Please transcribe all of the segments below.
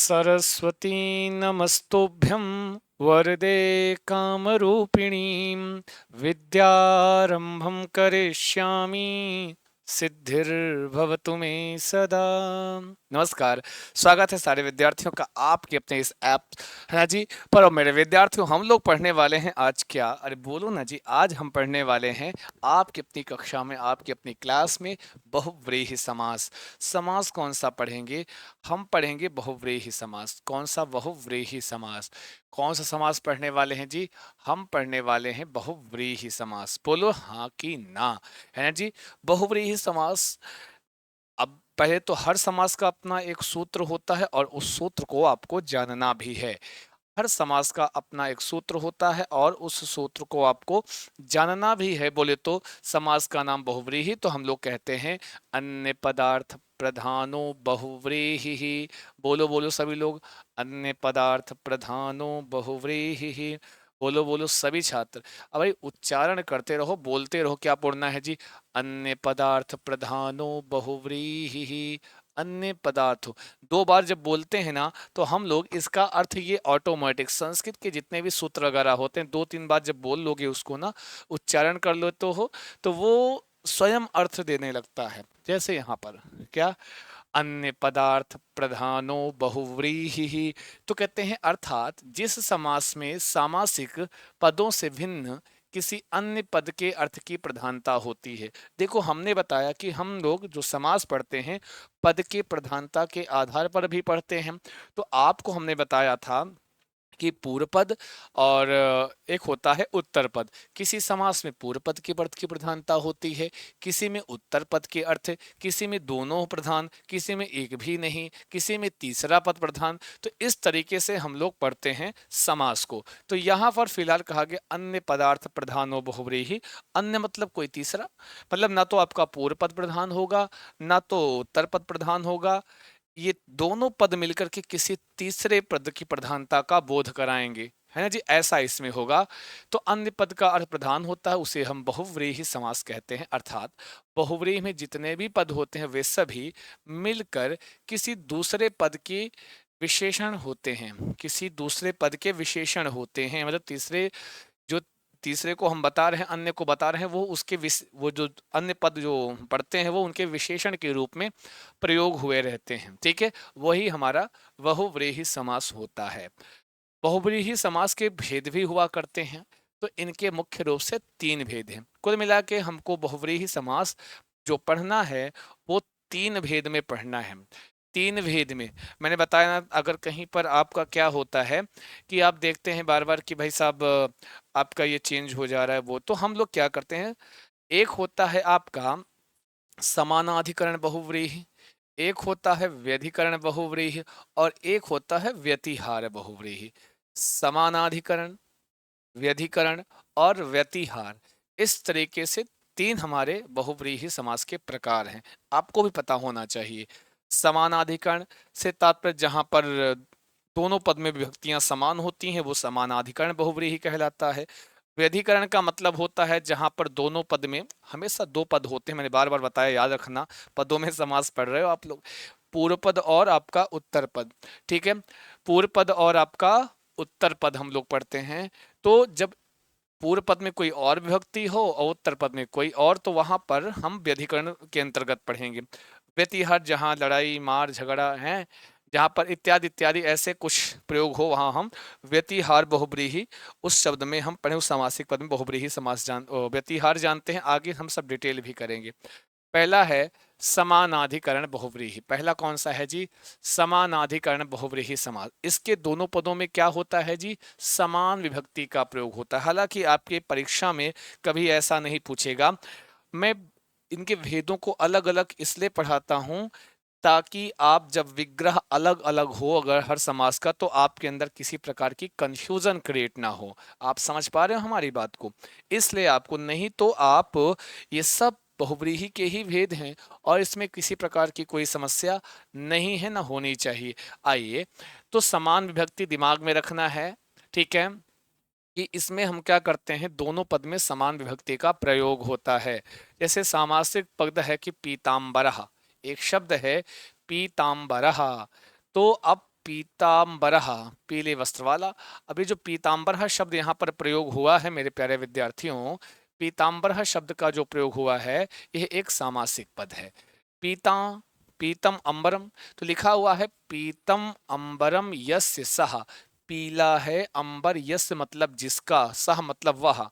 सरस्वती नमस्तुभ्यं वरदे कामरूपिणीं विद्यारंभं करिष्यामि सिद्धिर्भवतु मे सदा। नमस्कार, स्वागत है सारे विद्यार्थियों का आपके अपने इस ऐप है ना जी। पर अब मेरे विद्यार्थियों, हम लोग पढ़ने वाले हैं आज क्या, अरे बोलो ना जी, आज हम पढ़ने वाले हैं आपकी अपनी कक्षा में, आपकी अपनी क्लास में बहुव्रीहि समास। समास कौन सा पढ़ेंगे? हम पढ़ेंगे बहुव्रीहि समास। कौन सा बहुव्रीहि समास? कौन सा समास पढ़ने वाले हैं जी? हम पढ़ने वाले हैं बहुव्रीहि समास। बोलो हाँ कि ना, है ना जी। बहुव्रीहि समास, अब पहले तो हर समास का अपना एक सूत्र होता है और उस सूत्र को आपको जानना भी है। हर समास का अपना एक सूत्र होता है और उस सूत्र को आपको जानना भी है। बोले तो समास का नाम बहुव्रीहि, तो हम लोग कहते हैं अन्य पदार्थ प्रधानो बहुव्रीहि। बोलो बोलो सभी लोग, अन्य पदार्थ प्रधानो बहुव्रीहि। बोलो बोलो सभी छात्र। अब भाई उच्चारण करते रहो, बोलते रहो, क्या बोलना है जी? अन्य पदार्थ प्रधानो बहुव्रीहि। अन्य पदार्थ, दो बार जब बोलते हैं ना, तो हम लोग इसका अर्थ ये ऑटोमेटिक, संस्कृत के जितने भी सूत्र वगैरह होते हैं, दो तीन बार जब बोल लोगे उसको ना, उच्चारण कर लो तो वो स्वयं अर्थ देने लगता है। जैसे यहाँ पर क्या, अन्य पदार्थ प्रधानो बहुव्रीहि, तो कहते हैं अर्थात जिस समास में सामासिक पदों से भिन्न किसी अन्य पद के अर्थ की प्रधानता होती है। देखो, हमने बताया कि हम लोग जो समास पढ़ते हैं पद के प्रधानता के आधार पर भी पढ़ते हैं। तो आपको हमने बताया था कि पूर्व पद और एक होता है उत्तर पद। किसी समास में पूर्व पद के अर्थ की प्रधानता होती है, किसी में उत्तर पद के अर्थ, किसी में दोनों प्रधान, किसी में एक भी नहीं, किसी में तीसरा पद प्रधान। तो इस तरीके से हम लोग पढ़ते हैं समास को। तो यहाँ पर फिलहाल कहा गया अन्य पदार्थ प्रधानो बहुव्रीहि। अन्य मतलब कोई तीसरा, मतलब ना तो आपका पूर्व पद प्रधान होगा, ना तो उत्तर पद प्रधान होगा, ये दोनों पद मिलकर के किसी तीसरे पद की प्रधानता का बोध कराएंगे, है ना जी। ऐसा इसमें होगा। तो अन्य पद का अर्थ प्रधान होता है, उसे हम बहुव्रीहि समास कहते हैं। अर्थात बहुव्रीहि में जितने भी पद होते हैं वे सभी मिलकर किसी दूसरे पद के विशेषण होते हैं। किसी दूसरे पद के विशेषण होते हैं, मतलब तीसरे, जो तीसरे को हम बता रहे हैं, अन्य को बता रहे हैं, वो उसके वो जो अन्य पद जो पढ़ते हैं वो उनके विशेषण के रूप में प्रयोग हुए रहते हैं। ठीक है, वही हमारा बहुव्रीहि समास होता है। बहुव्रीहि समास के भेद भी हुआ करते हैं। तो इनके मुख्य रूप से तीन भेद हैं। कुल मिला के हमको बहुव्रीहि समास जो पढ़ना है वो तीन भेद में पढ़ना है। तीन भेद में मैंने बताया ना, अगर कहीं पर आपका क्या होता है कि आप देखते हैं बार बार कि भाई साहब आपका ये चेंज हो जा रहा है, वो तो हम लोग क्या करते हैं, एक होता है आपका समानाधिकरण बहुव्रीहि, एक होता है व्यधिकरण बहुव्रीहि और एक होता है व्यतिहार बहुव्रीहि। समानाधिकरण, व्यधिकरण और व्यतिहार, इस तरीके से तीन हमारे बहुव्रीहि समास के प्रकार हैं। आपको भी पता होना चाहिए। समानाधिकरण से तात्पर्य जहां पर दोनों पद में विभक्तियां समान होती हैं वो समानाधिकरण बहुव्रीहि कहलाता है। व्यधिकरण का मतलब होता है जहां पर दोनों पद में, हमेशा दो पद होते हैं, मैंने बार बार बताया, याद रखना, पदों में समास पढ़ रहे हो आप लोग, पूर्व पद और आपका उत्तर पद। ठीक है, पूर्व पद और आपका उत्तर पद हम लोग पढ़ते हैं। तो जब पूर्व पद में कोई और विभक्ति हो और उत्तर पद में कोई और, तो वहां पर हम व्यधिकरण के अंतर्गत पढ़ेंगे। व्यतिहार जहां लड़ाई मार झगड़ा है, जहां पर इत्यादि इत्यादि ऐसे कुछ प्रयोग हो, वहां हम व्यतिहार बहुव्रीहि उस शब्द में हम पढ़े, उस सामासिक पद में बहुव्रीहि समास व्यतिहार जानते हैं। आगे हम सब डिटेल भी करेंगे। पहला है समानाधिकरण बहुव्रीहि। पहला कौन सा है जी? समानाधिकरण बहुव्रीहि समास। इसके दोनों पदों में क्या होता है जी? समान विभक्ति का प्रयोग होता है। हालांकि आपके परीक्षा में कभी ऐसा नहीं पूछेगा। मैं इनके भेदों को अलग अलग इसलिए पढ़ाता हूं ताकि आप जब विग्रह अलग अलग हो अगर हर समास का, तो आपके अंदर किसी प्रकार की कंफ्यूजन क्रिएट ना हो। आप समझ पा रहे हो हमारी बात को? इसलिए आपको, नहीं तो आप, ये सब बहुव्रीहि के ही भेद हैं और इसमें किसी प्रकार की कोई समस्या नहीं है, ना होनी चाहिए। आइए, तो समान विभक्ति दिमाग में रखना है। ठीक है, कि इसमें हम क्या करते हैं, दोनों पद में समान विभक्ति का प्रयोग होता है। जैसे सामासिक पद है कि पीताम्बरः, एक शब्द है पीताम्बरः। तो अब पीताम्बरः, पीले वस्त्र वाला। अभी जो पीताम्बरः शब्द यहाँ पर प्रयोग हुआ है मेरे प्यारे विद्यार्थियों, पीताम्बरः शब्द का जो प्रयोग हुआ है यह एक सामासिक पद है। पीता, पीतम अंबरम, तो लिखा हुआ है पीतम अंबरम यस्य सह, पीला है अंबर, यस्य मतलब जिसका, सह मतलब वह।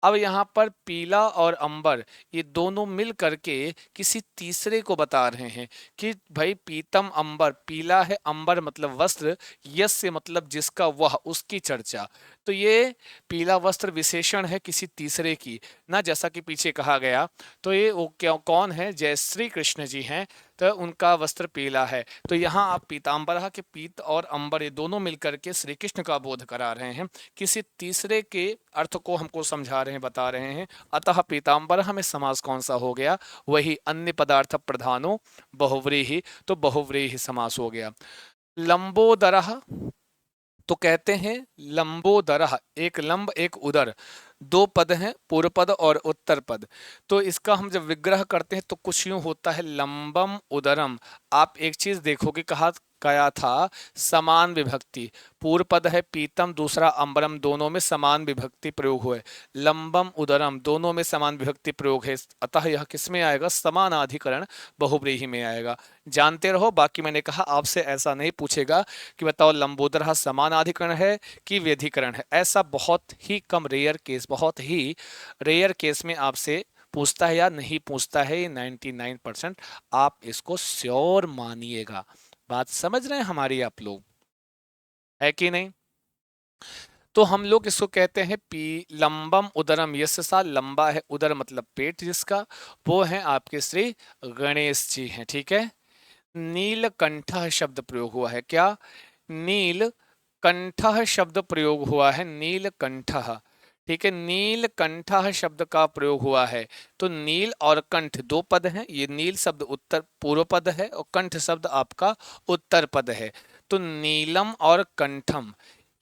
अब यहाँ पर पीला और अंबर ये दोनों मिल करके किसी तीसरे को बता रहे हैं कि भाई पीतम अंबर, पीला है अंबर मतलब वस्त्र, यस्य मतलब जिसका, वह उसकी चर्चा। तो ये पीला वस्त्र विशेषण है किसी तीसरे की, ना जैसा कि पीछे कहा गया। तो ये वो क्या कौन है, जय श्री कृष्ण जी हैं, तो उनका वस्त्र पीला है। तो यहाँ आप पीताम्बरा के पीत और अंबर ये दोनों मिलकर के श्री कृष्ण का बोध करा रहे हैं, किसी तीसरे के अर्थ को हमको समझा रहे हैं, बता रहे हैं। अतः पीताम्बरा में समास कौन सा हो गया, वही अन्य पदार्थ प्रधानो बहुव्रीहि, तो बहुव्रीहि समास हो गया। लंबोदरः, तो कहते हैं लंबोदरः, एक लंब एक उदर, दो पद हैं, पूर्व पद और उत्तर पद। तो इसका हम जब विग्रह करते हैं तो कुछ यूं होता है, लंबम उदरम। आप एक चीज देखोगे, कहा गया था समान विभक्ति, पूर्व पद है पीतम, दूसरा अंबरम, दोनों में समान विभक्ति प्रयोग हुए। लंबम उदरम दोनों में समान विभक्ति प्रयोग है, अतः यह किस में आएगा, समानाधिकरण बहुव्रीहि में आएगा। जानते रहो, बाकी मैंने कहा आपसे ऐसा नहीं पूछेगा कि बताओ लंबोदर समानाधिकरण है कि व्यधिकरण है, ऐसा बहुत ही कम, रेयर केस, बहुत ही रेयर केस में आपसे पूछता है या नहीं पूछता है। ये 99% आप इसको श्योर मानिएगा। बात समझ रहे हैं हमारी आप लोग, है कि नहीं? तो हम लोग इसको कहते हैं पी लंबम उदरम, यस्य सा, लंबा है, उदर मतलब पेट जिसका, वो है आपके श्री गणेश जी हैं, ठीक है। नीलकंठ शब्द प्रयोग हुआ है, क्या, नीलकंठ शब्द प्रयोग हुआ है, नीलकंठ, ठीक है, नीलकंठ शब्द का प्रयोग हुआ है। तो नील और कंठ दो पद हैं, ये नील शब्द उत्तर पूर्व पद है और कंठ शब्द आपका उत्तर पद है। तो नीलम और कंठम,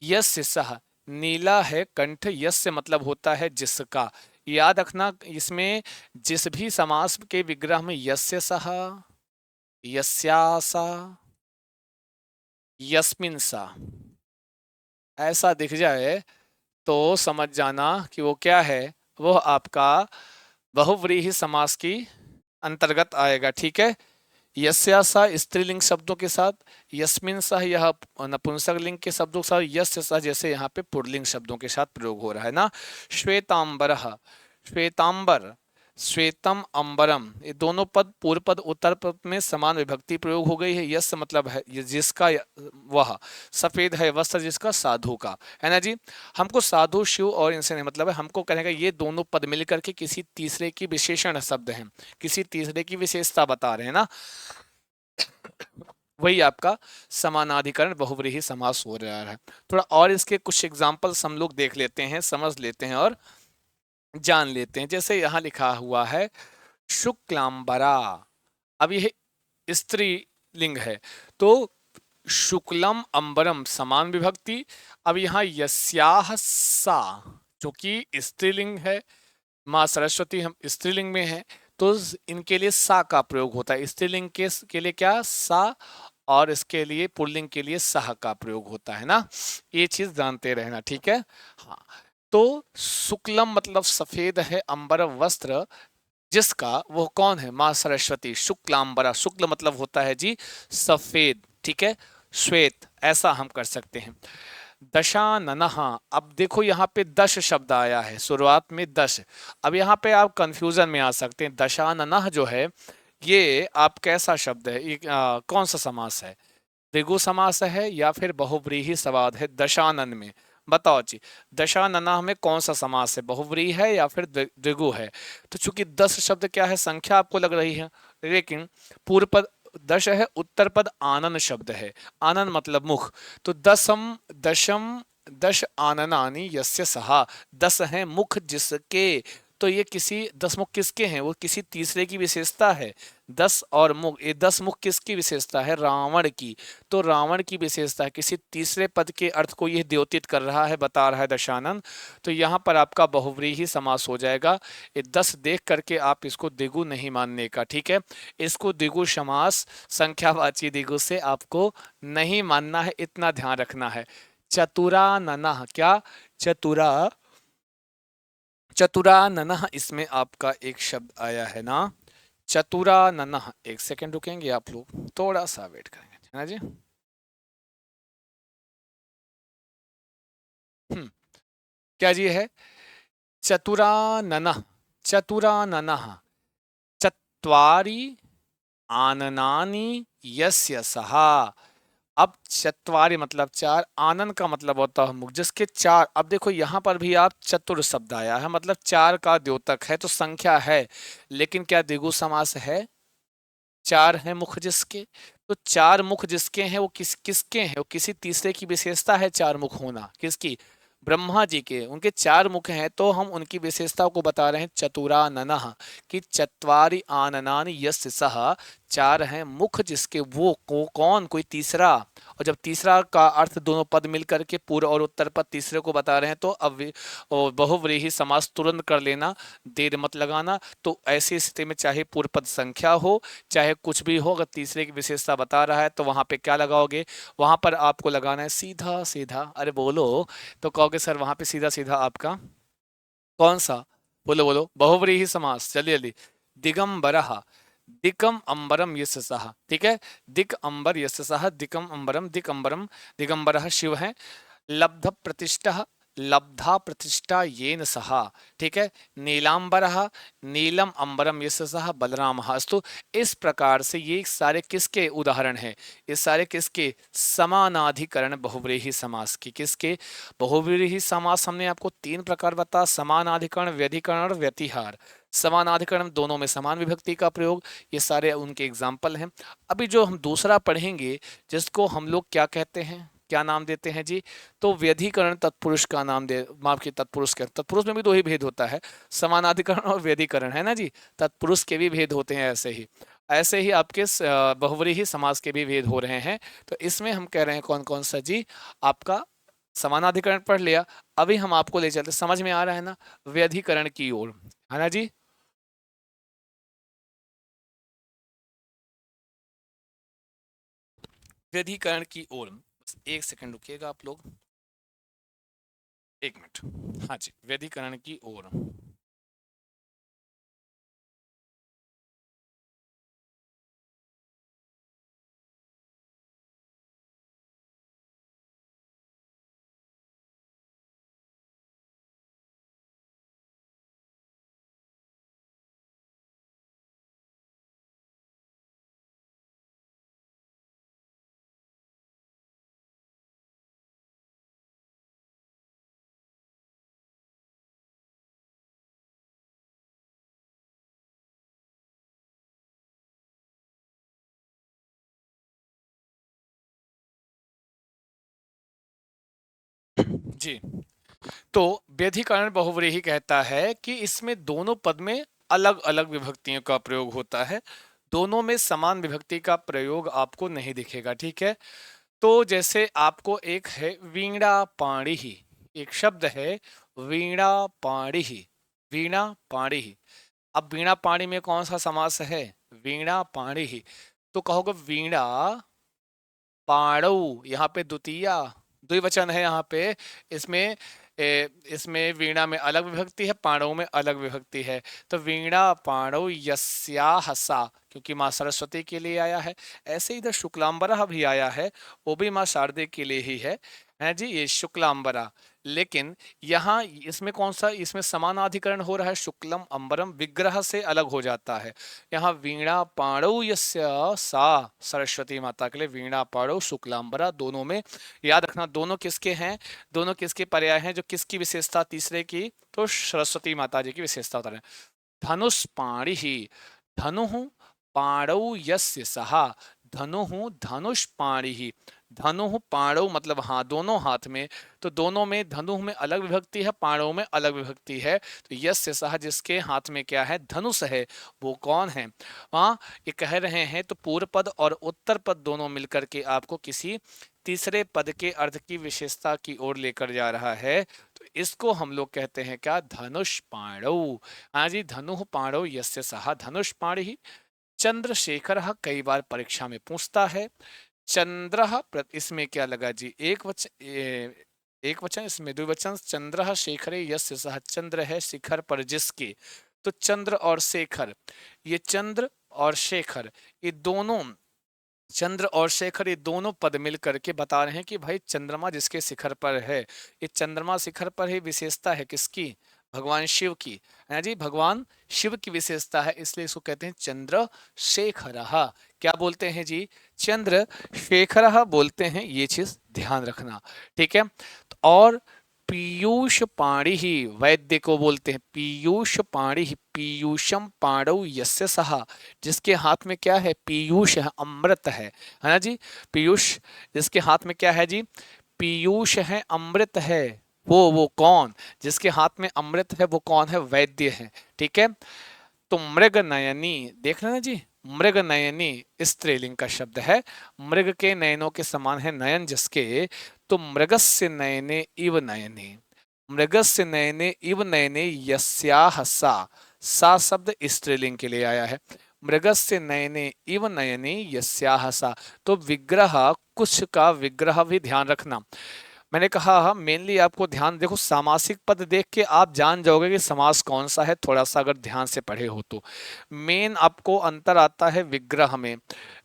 यस्य सह, नीला है कंठ, यस्य मतलब होता है जिसका। याद रखना इसमें जिस भी समास के विग्रह में यस्य सह, यस्यासा, यस्मिन सा ऐसा दिख जाए तो समझ जाना कि वो क्या है, वो आपका बहुव्रीहि समास की अंतर्गत आएगा, ठीक है। यस्या सा स्त्रीलिंग शब्दों के साथ, यस्मिन सा यह नपुंसक लिंग के शब्दों के साथ, यस्य सा जैसे यहाँ पे पुल्लिंग शब्दों के साथ प्रयोग हो रहा है ना। श्वेतांबरः, श्वेतांबर, श्वेतम अंबरम, ये दोनों पद पूर्व पद उत्तर पद में समान विभक्ति प्रयोग हो गई है। यस मतलब है जिसका, वह, सफेद है वस्त्र जिसका, साधु का, है ना जी। हमको साधु शिव और इनसे नहीं मतलब है, हमको कहने का ये दोनों पद मिलकर के किसी तीसरे की विशेषण शब्द हैं, किसी तीसरे की विशेषता बता रहे हैं ना, वही आपका समानाधिकरण बहुव्रीहि समास हो रहा है। थोड़ा और इसके कुछ एग्जाम्पल्स हम लोग देख लेते हैं, समझ लेते हैं और जान लेते हैं। जैसे यहां लिखा हुआ है शुक्लांबरा, अब यह स्त्री लिंग है, तो शुक्लम अंबरम समान विभक्ति। अब यहाँ यस्याह सा, जो कि स्त्रीलिंग है, माँ सरस्वती हम स्त्रीलिंग में है, तो इनके लिए सा का प्रयोग होता है। स्त्रीलिंग के लिए क्या, सा, और इसके लिए पुल्लिंग के लिए सह का प्रयोग होता है ना, ये चीज जानते रहना, ठीक है। हाँ, तो शुक्लम मतलब सफेद है, अंबर वस्त्र जिसका, वो कौन है, माँ सरस्वती। शुक्लांबरा, शुक्ल मतलब होता है जी सफेद, ठीक है, श्वेत, ऐसा हम कर सकते हैं। दशाननः, अब देखो यहाँ पे दश शब्द आया है शुरुआत में, दश। अब यहाँ पे आप कंफ्यूजन में आ सकते हैं, दशाननः जो है ये आप कैसा शब्द है, ये कौन सा समास है, द्विगु समास है या फिर बहुव्रीहि समास है दशानन में, बताओ जी। दशानना में कौन सा समास है, बहुव्रीहि है या फिर द्विगु है। तो चूंकि 10 शब्द क्या है, संख्या आपको लग रही है, लेकिन पूर्व पद दश है, उत्तर पद आनन शब्द है, आनन मतलब मुख। तो दशम दश आननानि यस्य सहा, 10 है मुख जिसके, तो ये किसी 10 मुख किसके हैं, वो किसी तीसरे की विशेषता है। 10 और मुख, ये 10 मुख किसकी विशेषता है, रावण की। तो रावण की विशेषता है, किसी तीसरे पद के अर्थ को यह द्योतित कर रहा है, बता रहा है दशानन। तो यहाँ पर आपका बहुव्रीहि समास हो जाएगा। ये 10 देख करके आप इसको द्विगु नहीं मानने का, ठीक है। इसको द्विगु समास, संख्यावाची द्विगु से आपको नहीं मानना है, इतना ध्यान रखना है। चतुराननः, क्या, चतुरा, चतुराननः, इसमें आपका एक शब्द आया है ना, चतुराननः। एक सेकंड रुकेंगे आप लोग, थोड़ा सा वेट करेंगे, है ना जी। क्या जी है, चतुराननः, चतुराननः, चत्वारि आननानि यस्य सः। अब चत्वारि मतलब चार, आनन का मतलब होता है मुख, जिसके चार। अब देखो यहाँ पर भी आप चतुर शब्द आया है, मतलब चार का द्योतक है, तो संख्या है, लेकिन क्या द्विगु समास है, चार है मुख जिसके। तो चार मुख जिसके हैं वो किसके हैं, वो किसी तीसरे की विशेषता है चार मुख होना, किसकी, ब्रह्मा जी के, उनके चार मुख हैं, तो हम उनकी विशेषता को बता रहे हैं चतुराननः, कि चत्वारि आननानि यस्य सः, चार हैं मुख जिसके, वो कौन, कोई तीसरा। और जब तीसरा का अर्थ दोनों पद मिल करके पूर्व और उत्तर पद तीसरे को बता रहे हैं, तो अब बहुव्रीहि समास तुरंत कर लेना, देर मत लगाना। तो ऐसी स्थिति में चाहे पूर्व पद संख्या हो, चाहे कुछ भी हो, अगर तीसरे की विशेषता बता रहा है तो वहां पे क्या लगाओगे, वहां पर आपको लगाना है सीधा सीधा, अरे बोलो, तो कहोगे सर वहां पे सीधा सीधा आपका कौन सा, बोलो बोलो, बहुव्रीहि समास, जल्दी जल्दी। दिगंबरः, दिकम अंबरम यस्य सः, ठीक है। दिक अंबर यस्य सः, दिकम अंबरम, दिक अंबरम, दिगंबरः शिव है। लब्ध प्रतिष्ठा, लब्धा प्रतिष्ठा येन सह, ठीक है। नीलांबरः, नीलम अंबरम यस्य सह बलरामः अस्तु। इस प्रकार से ये सारे किसके उदाहरण हैं, ये सारे किसके, समानाधिकरण बहुव्रीहि समास की, किसके, बहुव्रीहि समास। हमने आपको तीन प्रकार बता, समानाधिकरण, व्यधिकरण और व्यतिहार। समानाधिकरण दोनों में समान विभक्ति का प्रयोग, ये सारे उनके एग्जाम्पल हैं। अभी जो हम दूसरा पढ़ेंगे, जिसको हम लोग क्या कहते हैं, क्या नाम देते हैं जी, तो व्यधिकरण तत्पुरुष का नाम दे, माफ की तत्पुरुष के, तत्पुरुष में भी दो ही भेद होता है, समानाधिकरण और व्यधिकरण, है ना जी। तत्पुरुष के भी भेद होते हैं, ऐसे ही आपके बहुव्रीहि समास के भी भेद हो रहे हैं। तो इसमें हम कह रहे हैं कौन कौन सा जी, आपका समानाधिकरण पढ़ लिया। अभी हम आपको ले चलते, समझ में आ रहा है ना, व्यधिकरण की ओर, है ना जी। व्यधिकरण की ओर, बस एक सेकंड रुकिएगा आप लोग, एक मिनट, हाँ जी, व्यधिकरण की ओर। जी, तो व्यधिकरण बहुव्रीहि कहता है कि इसमें दोनों पद में अलग अलग विभक्तियों का प्रयोग होता है, दोनों में समान विभक्ति का प्रयोग आपको नहीं दिखेगा, ठीक है। तो जैसे आपको एक है वीणा पाणी, एक शब्द है वीणा पाणी, वीणा पाणी। अब वीणा पाणी में कौन सा समास है, वीणा पाणी। तो कहोगे वीणा पाणौ, यहाँ पे द्वितीया, द्विवचन है यहाँ पे। इसमें इसमें वीणा में अलग विभक्ति है, पाणौ में अलग विभक्ति है। तो वीणा पाणौ यस्याः सा, क्योंकि माँ सरस्वती के लिए आया है। ऐसे इधर शुक्लांबरा भी आया है, वो भी माँ शारदे के लिए ही है जी, ये शुक्लांबरा। लेकिन यहाँ इसमें कौन सा, इसमें समानाधिकरण हो रहा है, शुक्लम अंबरम विग्रह से अलग हो जाता है। यहाँ वीणा पाणौ यस्य सा, सरस्वती माता के लिए वीणा पाणौ शुक्लांबरा, दोनों में याद रखना, दोनों किसके हैं, दोनों किसके पर्याय हैं, जो किसकी विशेषता तीसरे की, तो सरस्वती माता जी की विशेषता बता रहे हैं। धनुष पाणी ही, धनु पाणौ यस्य सहा, धनु धनुष पाणी ही, धनुः पाणौ मतलब हाँ दोनों हाथ में, तो दोनों में धनुः में अलग विभक्ति है, पाणौ में अलग विभक्ति है। तो यस्य सह जिसके हाथ में क्या है, धनुष है, वो कौन है। हाँ, ये कह रहे हैं तो पूर्व पद और उत्तर पद दोनों मिलकर के आपको किसी तीसरे पद के अर्थ की विशेषता की ओर लेकर जा रहा है। तो इसको हम लोग कहते हैं क्या, धनुष पाणौ। हाँ जी, धनुः पाणौ यस्य सह धनुष पाणि। चंद्रशेखर कई बार परीक्षा में पूछता है। चंद्र इसमें क्या लगा जी, एक वचन, इसमें द्विवचन। चंद्र शेखरे यस्य सह, चंद्र है शिखर पर जिसके। तो चंद्र और शेखर, ये चंद्र और शेखर, ये दोनों, चंद्र और शेखर, ये दोनों पद मिल करके बता रहे हैं कि भाई चंद्रमा जिसके शिखर पर है, ये चंद्रमा शिखर पर ही विशेषता है किसकी, भगवान शिव की, है जी, भगवान शिव की विशेषता है, इसलिए इसको कहते हैं चंद्र शेखर। क्या बोलते हैं जी, चंद्र शेखर बोलते हैं, ये चीज ध्यान रखना, ठीक है। तो और पीयूष पाणी ही वैद्य को बोलते हैं, पीयूष पाणी ही, पीयूषम पाणौ यस्य सहा, जिसके हाथ में क्या है, पीयूष है, अमृत है ना जी। पीयूष जिसके हाथ में क्या है जी, पीयूष है, अमृत है, वो कौन, जिसके हाथ में अमृत है वो कौन है, वैद्य है, ठीक है। तो मृग नयनी, देख लेना जी, मृग नयनी स्त्रीलिंग का शब्द है, मृग के नयनों के समान है नयन जिसके। तो मृगस्य नयने इव नयने, मृगस्य नयने इव नयने यस्याह सा शब्द स्त्रीलिंग के लिए आया है। मृगस्य नयने इव नयने यस्याह सा, तो विग्रह, कुछ का विग्रह भी ध्यान रखना। मैंने कहा मेनली आपको ध्यान, देखो सामासिक पद देख के आप जान जाओगे कि समास कौन सा है, थोड़ा सा अगर ध्यान से पढ़े हो तो। मेन आपको अंतर आता है विग्रह में,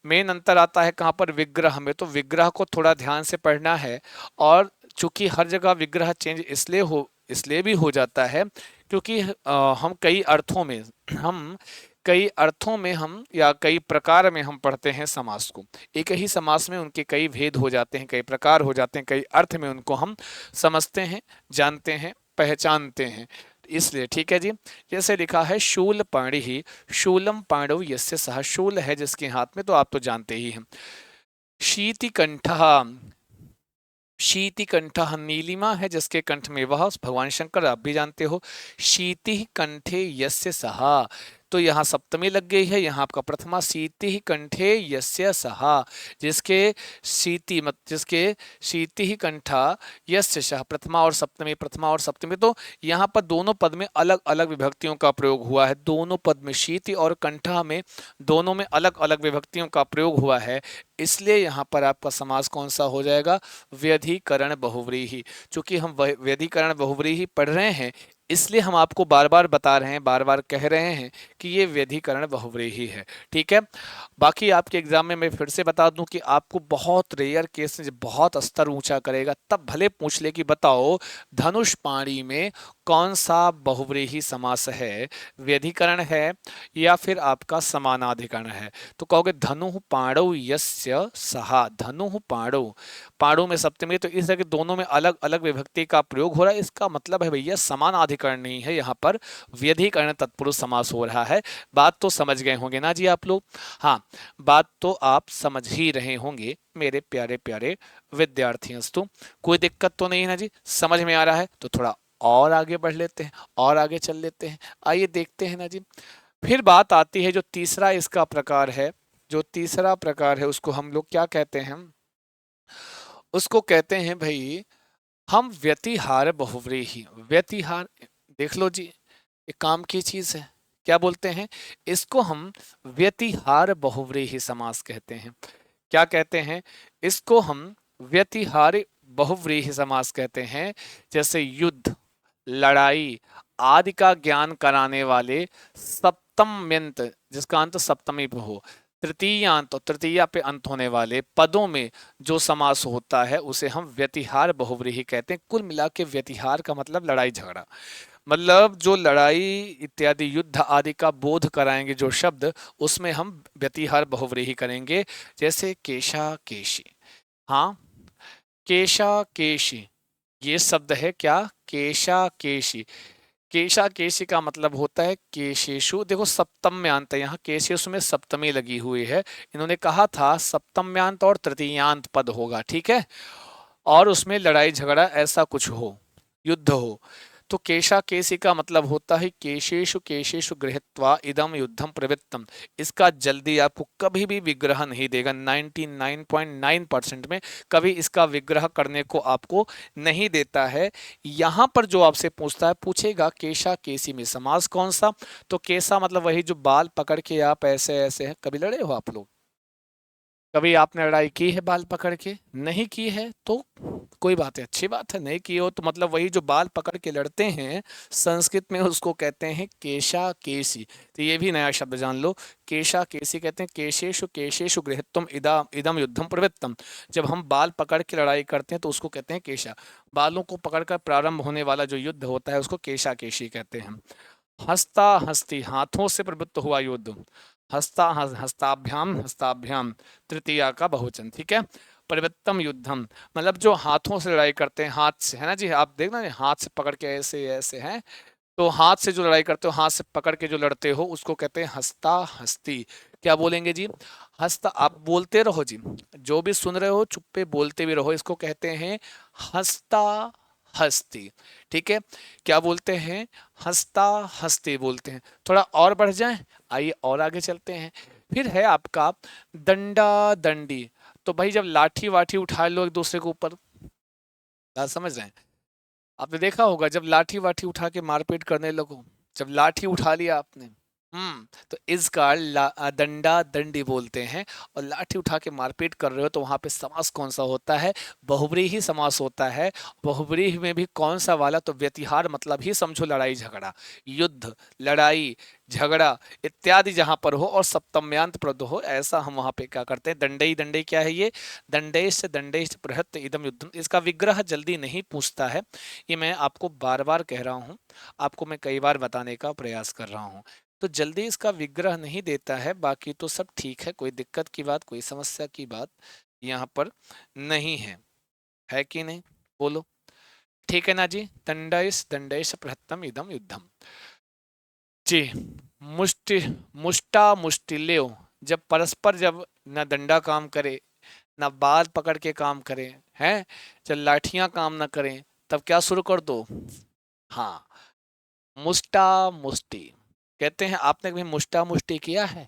मेन अंतर आता है कहाँ पर, विग्रह में। तो विग्रह को थोड़ा ध्यान से पढ़ना है। और चूंकि हर जगह विग्रह चेंज इसलिए भी हो जाता है क्योंकि हम कई अर्थों में, हम कई अर्थों में हम या कई प्रकार में हम पढ़ते हैं समास को। एक ही समास में उनके कई भेद हो जाते हैं, कई प्रकार हो जाते हैं, कई अर्थ में उनको हम समझते हैं, जानते हैं, पहचानते हैं, इसलिए ठीक है जी। जैसे लिखा है शूल पाणी ही, शूलम पाणौ यस्य सह, शूल है जिसके हाथ में, तो आप तो जानते ही हैं। शीतिकंठः, शीतिकंठः नीलिमा है जिसके कंठ में, वह भगवान शंकर, आप भी जानते हो। शीति कंठे यस्य सहा, तो यहाँ सप्तमी लग गई है, यहाँ आपका प्रथमा। शीति कंठे यस्य सहा, जिसके शीति मत, जिसके शीति ही कंठा यस्य सह, प्रथमा और सप्तमी, प्रथमा और सप्तमी। तो यहाँ पर दोनों पद में अलग अलग विभक्तियों का प्रयोग हुआ है, दोनों पद में शीति और कंठा में, दोनों में अलग अलग विभक्तियों का प्रयोग हुआ है, इसलिए यहाँ पर आपका समास कौन सा हो जाएगा, व्यधिकरण बहुव्रीहि। चूंकि हम व्यधिकरण बहुव्रीहि पढ़ रहे हैं, इसलिए हम आपको बार बार बता रहे हैं, बार बार कह रहे हैं कि ये व्यधिकरण बहुव्रीहि है, ठीक है। बाकी आपके एग्जाम में मैं फिर से बता दूं कि आपको बहुत रेयर केस में, जब बहुत स्तर ऊंचा करेगा तब भले पूछ ले कि बताओ धनुष पाणी में कौन सा बहुव्रीहि समास है, व्यधिकरण है या फिर आपका समानाधिकरण है। तो कहोगे धनुः पाणौ यस्य सहा, धनुः पाणौ, पाणौ में सप्तमी, तो इस तरह के दोनों में अलग अलग विभक्ति का प्रयोग हो रहा है। इसका मतलब है भैया समानाधिकरण नहीं है, यहाँ पर व्यधिकरण तत्पुरुष समास हो रहा है। बात तो समझ गए होंगे ना जी आप लोग, हाँ बात तो आप समझ ही रहे होंगे मेरे प्यारे प्यारे विद्यार्थियों। तो कोई दिक्कत तो नहीं है ना जी, समझ में आ रहा है। तो थोड़ा और आगे बढ़ लेते हैं, और आगे चल लेते हैं, आइए देखते हैं ना जी। फिर बात आती है जो तीसरा इसका प्रकार है, जो तीसरा प्रकार है उसको हम लोग क्या कहते हैं, उसको कहते हैं भाई हम व्यतिहार बहुव्रीहि। व्यतिहार देख लो जी, एक काम की चीज है, क्या बोलते हैं इसको, हम व्यतिहार बहुव्रीहि समास कहते हैं। क्या कहते हैं इसको, हम व्यतिहार बहुव्रीहि समास कहते हैं। जैसे युद्ध, लड़ाई आदि का ज्ञान कराने वाले सप्तम्यंत, जिसका अंत सप्तमी पे हो, तृतीयांत और तृतीया पे अंत होने वाले पदों में जो समास होता है उसे हम व्यतिहार बहुव्रीहि कहते हैं। कुल मिला के व्यतिहार का मतलब लड़ाई झगड़ा, मतलब जो लड़ाई इत्यादि युद्ध आदि का बोध कराएंगे जो शब्द, उसमें हम व्यतिहार बहुव्रीहि करेंगे। जैसे केशा केशी, हाँ केशा केशी, ये शब्द है क्या, केशा केशी। केशा केशी का मतलब होता है केशेषु। देखो सप्तम्यांत है, यहाँ केशेषु में सप्तमी लगी हुई है। इन्होंने कहा था सप्तम्यांत और तृतीयांत पद होगा, ठीक है, और उसमें लड़ाई झगड़ा ऐसा कुछ हो, युद्ध हो। तो केशा केसी का मतलब होता है केशेषु केशेषु गृहीत्वा इदम युद्धम प्रवृत्तम। इसका जल्दी आपको कभी भी विग्रह नहीं देगा, 99.9% में कभी इसका विग्रह करने को आपको नहीं देता है। यहाँ पर जो आपसे पूछता है, पूछेगा केशा केसी में समास कौन सा, तो केसा मतलब वही जो बाल पकड़ के आप ऐसे ऐसे हैं। कभी लड़े हो आप लोग? कभी आपने लड़ाई की है बाल पकड़ के? नहीं की है तो कोई बात है, अच्छी बात है। नहीं की हो तो मतलब वही जो बाल पकड़ के लड़ते हैं, संस्कृत में उसको कहते हैं केशा केसी। तो ये भी नया शब्द जान लो, केशा केसी कहते हैं केशेषु केशेषु गृहीत्वम इदम युद्धम प्रवृत्तम। जब हम बाल पकड़ के लड़ाई करते हैं तो उसको कहते हैं केशा। बालों को पकड़कर प्रारंभ होने वाला जो युद्ध होता है उसको केशा केशी कहते हैं। हस्ता हस्ती, हाथों से प्रवृत्त हुआ युद्ध। हस्ताभ्याम हस्ताभ्याम, तृतीया का बहुवचन, ठीक है। प्रवृत्तम युद्धम मतलब जो हाथों से लड़ाई करते हैं, हाथ से, है ना जी, आप देखना हाथ से पकड़ के ऐसे ऐसे हैं, तो हाथ से जो लड़ाई करते हो, हाथ से पकड़ के जो लड़ते हो, उसको कहते हैं हस्ता हस्ती। क्या बोलेंगे जी? हस्ता। आप बोलते रहो जी, जो भी सुन रहे हो चुप्पे बोलते भी रहो, इसको कहते हैं हस्ता हस्ती, ठीक है। क्या बोलते हैं? हंसता हंसते बोलते हैं। थोड़ा और बढ़ जाएं, आइए और आगे चलते हैं। फिर है आपका दंडा दंडी। तो भाई जब लाठी वाठी उठा लो एक दूसरे के ऊपर, बात समझ रहे हैं? आपने देखा होगा जब लाठी वाठी उठा के मारपीट करने लगो, जब लाठी उठा लिया आपने, तो इसका दंडा दंडी बोलते हैं। और लाठी उठा के मारपीट कर रहे हो तो वहां पे समास कौन सा होता है? बहुव्रीहि समास होता है। बहुव्रीहि में भी कौन सा वाला? तो व्यतिहार मतलब ही समझो लड़ाई झगड़ा, युद्ध, लड़ाई झगड़ा इत्यादि जहां पर हो और सप्तम्यांत प्रद हो, ऐसा हम वहां पे क्या करते हैं? दंडई। दंडई क्या है? ये दंडेश दंडेश प्रहत इदम युद्धम। इसका विग्रह जल्दी नहीं पूछता है, ये मैं आपको बार बार कह रहा हूँ, आपको मैं कई बार बताने का प्रयास कर रहा हूँ। तो जल्दी इसका विग्रह नहीं देता है, बाकी तो सब ठीक है, कोई दिक्कत की बात, कोई समस्या की बात यहाँ पर नहीं है कि नहीं? बोलो, ठीक है ना जी? दंडेश दंडेश प्रहत्तम इदम युद्धम जी। मुष्टि मुष्टा मुष्टिल्यो, जब परस्पर जब न डंडा काम करे ना बाल पकड़ के काम करें, हैं, जब लाठियां काम ना करें, तब क्या शुरू कर दो? हाँ, मुष्टा मुष्टि कहते हैं। आपने कभी मुष्टा मुष्टि किया है?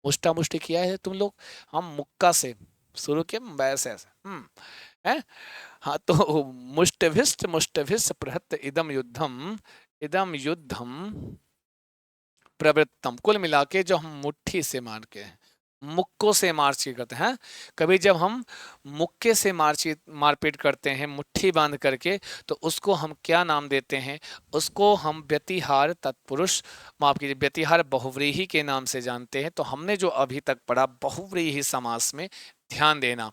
मुष्टा मुष्टि किया है तुम लोग? हम मुक्का से शुरू किए, वैसे ऐसे है। हाँ, तो मुष्टभिष्ट मुष्टभिष्ट प्रहत इदम युद्धम प्रवृत्तम। कुल मिला के जो हम मुट्ठी से मार के, मुक्कों से मारपीट करते हैं, कभी जब हम मुक्के से मारपीट करते हैं मुट्ठी बांध करके, तो उसको हम क्या नाम देते हैं? उसको हम व्यतिहार तत्पुरुष, माफ कीजिए, व्यतिहार बहुव्रीहि के नाम से जानते हैं। तो हमने जो अभी तक पढ़ा बहुव्रीहि समास में, ध्यान देना,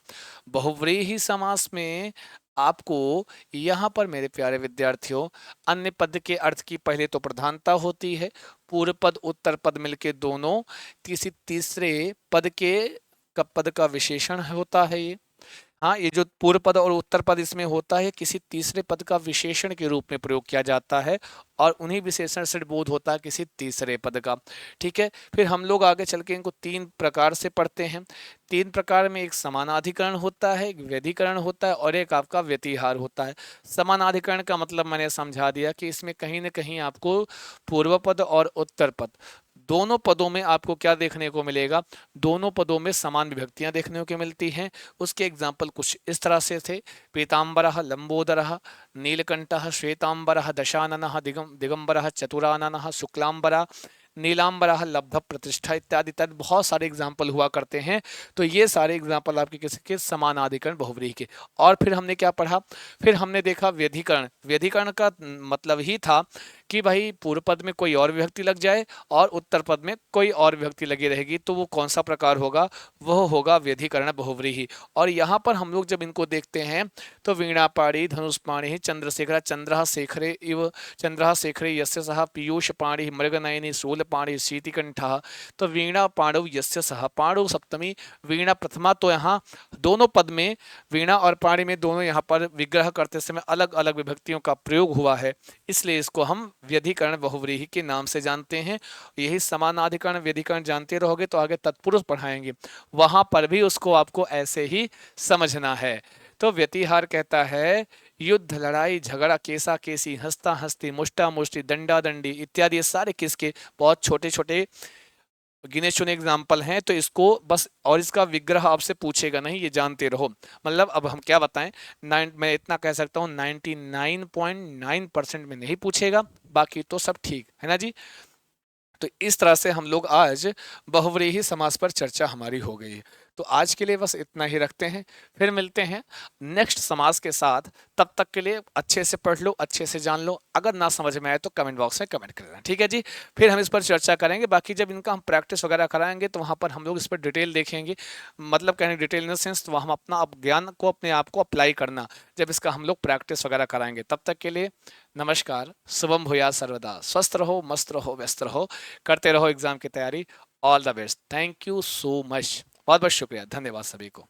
बहुव्रीहि समास में आपको यहाँ पर मेरे प्यारे विद्यार्थियों अन्य पद के अर्थ की पहले तो प्रधानता होती है, पूर्व पद उत्तर पद मिलके दोनों, किसी तीसरे पद के पद का विशेषण होता है ये। हाँ, ये जो पूर्व पद और उत्तर पद इसमें होता है, किसी तीसरे पद का विशेषण के रूप में प्रयोग किया जाता है, और उन्हीं विशेषण से बोध होता है किसी तीसरे पद का, ठीक है। फिर हम लोग आगे चल के इनको तीन प्रकार से पढ़ते हैं। तीन प्रकार में एक समानाधिकरण होता है, एक व्यधिकरण होता है, और एक आपका व्यतिहार होता है। समानाधिकरण का मतलब मैंने समझा दिया कि इसमें कहीं ना कहीं आपको पूर्व पद और उत्तर पद दोनों पदों में आपको क्या देखने को मिलेगा? दोनों पदों में समान विभक्तियां देखने को मिलती हैं। उसके एग्जाम्पल कुछ इस तरह से थे: पीताम्बरः लंबोदरः, नीलकंठः श्वेतांबरः, दशाननः दिगंबरः, चतुराननः शुक्लांबरा, नीलांबरः लब्ध प्रतिष्ठा, इत्यादि इत्यादि बहुत सारे एग्जाम्पल हुआ करते हैं। तो ये सारे एग्जाम्पल आपके किसी के समानाधिकरण बहुव्रीहि के। और फिर हमने क्या पढ़ा? फिर हमने देखा व्यधिकरण। व्यधिकरण का मतलब ही था कि भाई पूर्व पद में कोई और विभक्ति लग जाए और उत्तर पद में कोई और विभक्ति लगी रहेगी, तो वो कौन सा प्रकार होगा? वह होगा व्यधिकरण बहुव्रीहि। और यहाँ पर हम लोग जब इनको देखते हैं तो वीणापाणी धनुष्पाणि चंद्रशेखर, चंद्र शेखरे इव चंद्र शेखरे यस्य सह पीयूष पाणि मृगनयनी शूलपाणि शीतिकंठः। तो वीणा पाणु यस्य सह, पाणु सप्तमी, वीणा प्रथमा। तो यहाँ दोनों पद में वीणा और पाणि में दोनों यहाँ पर विग्रह करते समय अलग अलग विभक्तियों का प्रयोग हुआ है, इसलिए इसको हम व्यधिकरण बहुव्रीहि के नाम से जानते हैं। यही समानाधिकरण व्यधिकरण जानते रहोगे तो आगे तत्पुरुष पढ़ाएंगे, वहां पर भी उसको आपको ऐसे ही समझना है। तो व्यतिहार कहता है युद्ध, लड़ाई, झगड़ा, केसा केसी, हंसता हंसती, मुष्टा मुष्टि, दंडा दंडी इत्यादि, ये सारे किसके बहुत छोटे छोटे गिने चुने एग्जाम्पल हैं। तो इसको बस, और इसका विग्रह आपसे पूछेगा नहीं, ये जानते रहो। मतलब अब हम क्या बताएं, मैं इतना कह सकता हूँ 99.9% में नहीं पूछेगा, बाकी तो सब ठीक है ना जी। तो इस तरह से हम लोग आज बहुव्रीहि समास पर चर्चा हमारी हो गई। तो आज के लिए बस इतना ही रखते हैं, फिर मिलते हैं नेक्स्ट समास के साथ। तब तक के लिए अच्छे से पढ़ लो, अच्छे से जान लो। अगर ना समझ में आए तो कमेंट बॉक्स में कमेंट कर देना, ठीक है जी। फिर हम इस पर चर्चा करेंगे। बाकी जब इनका हम प्रैक्टिस वगैरह कराएंगे तो वहाँ पर हम लोग इस पर डिटेल देखेंगे। मतलब कहने डिटेल इन द सेंस, तो हम अपना अब ज्ञान को अपने आप को अप्लाई करना जब इसका हम लोग प्रैक्टिस वगैरह कराएंगे। तब तक के लिए नमस्कार, शुभम भूयात् सर्वदा, स्वस्थ रहो, मस्त रहो, व्यस्त रहो, करते रहो एग्जाम की तैयारी। All the best, thank you so much, बहुत बहुत शुक्रिया, धन्यवाद सभी को।